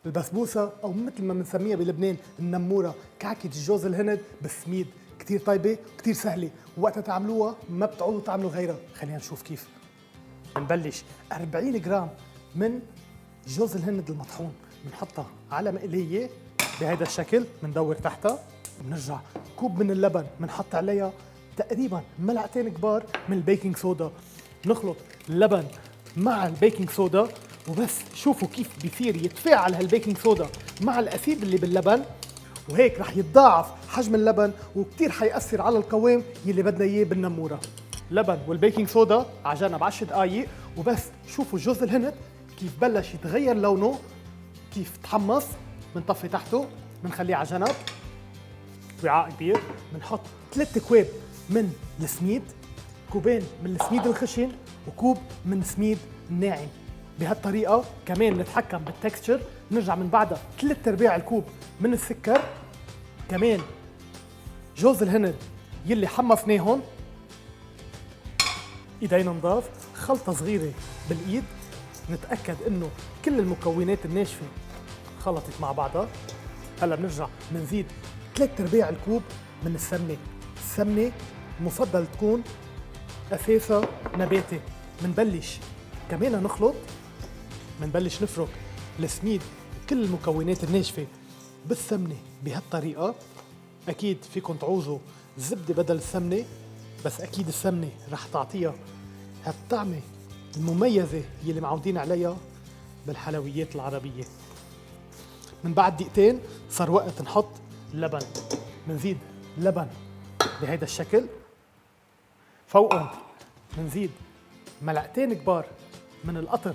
البسبوسة أو مثل ما بنسميها بلبنان النمورة، كعكة الجوز الهند بالسميد، كتير طيبة وكتير سهلة، ووقتها تعملوها ما بتعودوا تعملوا غيرها. خلينا نشوف كيف. بنبلش 40 جرام من جوز الهند المطحون، بنحطها على مقلية بهذا الشكل، بندور تحتها، بنرجع كوب من اللبن بنحط عليها تقريبا ملعقتين كبار من البيكنج صودا، بنخلط اللبن مع البيكنج صودا وبس. شوفوا كيف بيصير يتفاعل هالبيكنج صودا مع الاسيد اللي باللبن، وهيك رح يتضاعف حجم اللبن وكتير حيأثر على القوام يلي بدنا اياه بالنمورة. لبن والبيكنج صودا على جنب 10 دقايق وبس. شوفوا جوز الهند كيف بلش يتغير لونه، كيف تحمص. بنطفي تحته، بنخليه على جنب. وعاء كبير بنحط 3 اكواب من السميد، كوبين من السميد الخشن وكوب من السميد الناعم. بهالطريقة كمان نتحكم بالتكستشر. نرجع من بعدها 3/4 الكوب من السكر، كمان جوز الهند يلي حمصناهم، ايدينا نضاف، خلطة صغيرة بالايد، نتأكد انه كل المكونات الناشفة خلطت مع بعضها. هلا بنرجع بنزيد 3/4 الكوب من السمنة. السمنة مفضل تكون اساسها نباتي. بنبلش كمان نخلط، بنبلش نفرك السميد وكل المكونات الناشفة بالسمنة بهالطريقة. أكيد فيكم تعوزوا زبدة بدل السمنة، بس أكيد السمنة رح تعطيها هالطعمة المميزة يلي معودين عليها بالحلويات العربية. من بعد دقيقتين صار وقت نحط اللبن. بنزيد لبن بهيدا الشكل، فوقهم بنزيد ملعقتين كبار من القطر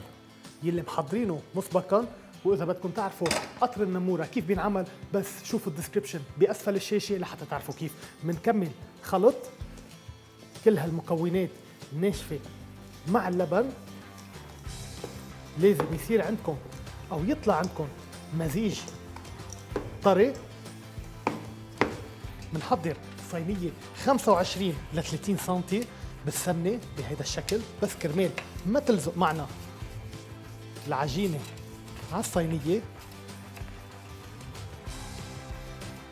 يلي محضرينه مسبقا. واذا بدكم تعرفوا قطر النموره كيف بينعمل، بس شوفوا الديسكربشن باسفل الشاشه لحتى تعرفوا كيف. بنكمل خلط كل هالمكونات الناشفه مع اللبن. لازم يصير عندكم او يطلع عندكم مزيج طري. بنحضر صينيه 25 ل 30 سم بالسمنه بهيدا الشكل، بس كرمال ما تلزق معنا العجينه على الصينيه.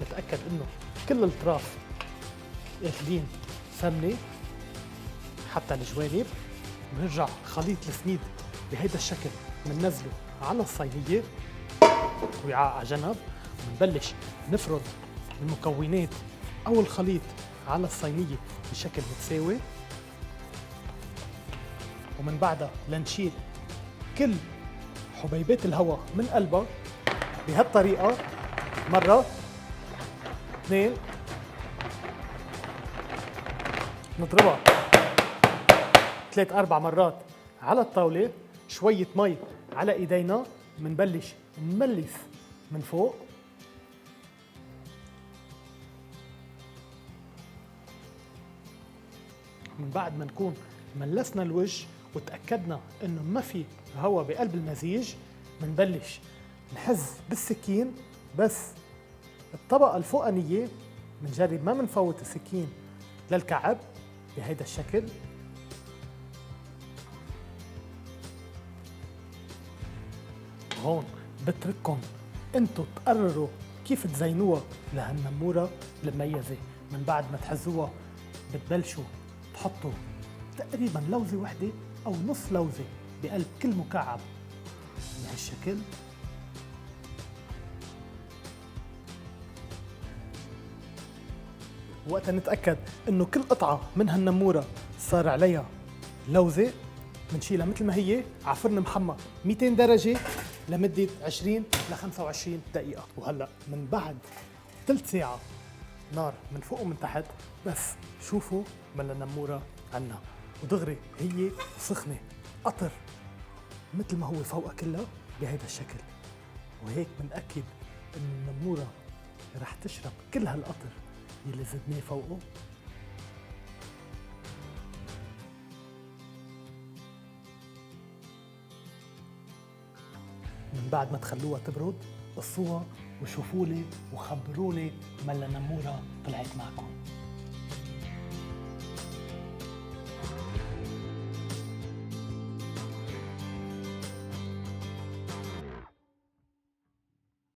نتاكد انه كل الاطراف اخذين سمنه حتى الجوانب. بنرجع خليط السميد بهيدا الشكل بننزله على الصينيه، وعاء على جنب. بنبلش نفرد المكونات او الخليط على الصينيه بشكل متساوي، ومن بعدها لنشيل كل حبيبات الهواء من قلبها بهالطريقة. مرة، اثنين، نضربها 3-4 مرات على الطاولة. شوية مي على ايدينا، منبلش نملس من فوق. من بعد ما نكون ملسنا الوجه وتأكدنا انه ما في هواء بقلب المزيج، بنبلش نحز بالسكين بس الطبقة الفوقانية. بنجرب ما بنفوت السكين للكعب بهيدا الشكل. هون بترككم انتو تقرروا كيف تزينوها لهالنمورة المميزة. من بعد ما تحزوها بتبلشوا تحطوا تقريبا لوزة واحدة أو نص لوزة بقلب كل مكعب بهالشكل. وقتا نتأكد إنه كل قطعة من هالنمورة صار عليها لوزة، بنشيلها مثل ما هي على فرن محمى 200 درجة لمدة 20 ل 25 دقيقة. وهلأ من بعد ثلث ساعة نار من فوق ومن تحت، بس شوفوا ملا النمورة عنا ودغري هي سخنة قطر مثل ما هو فوقها كلها بهيدا الشكل. وهيك بنأكد إن النمورة رح تشرب كل هالقطر يلي زدناه فوقه. من بعد ما تخلوها تبرد قصوها وشوفوا لي وخبروا لي ملا نمورة طلعت معكم.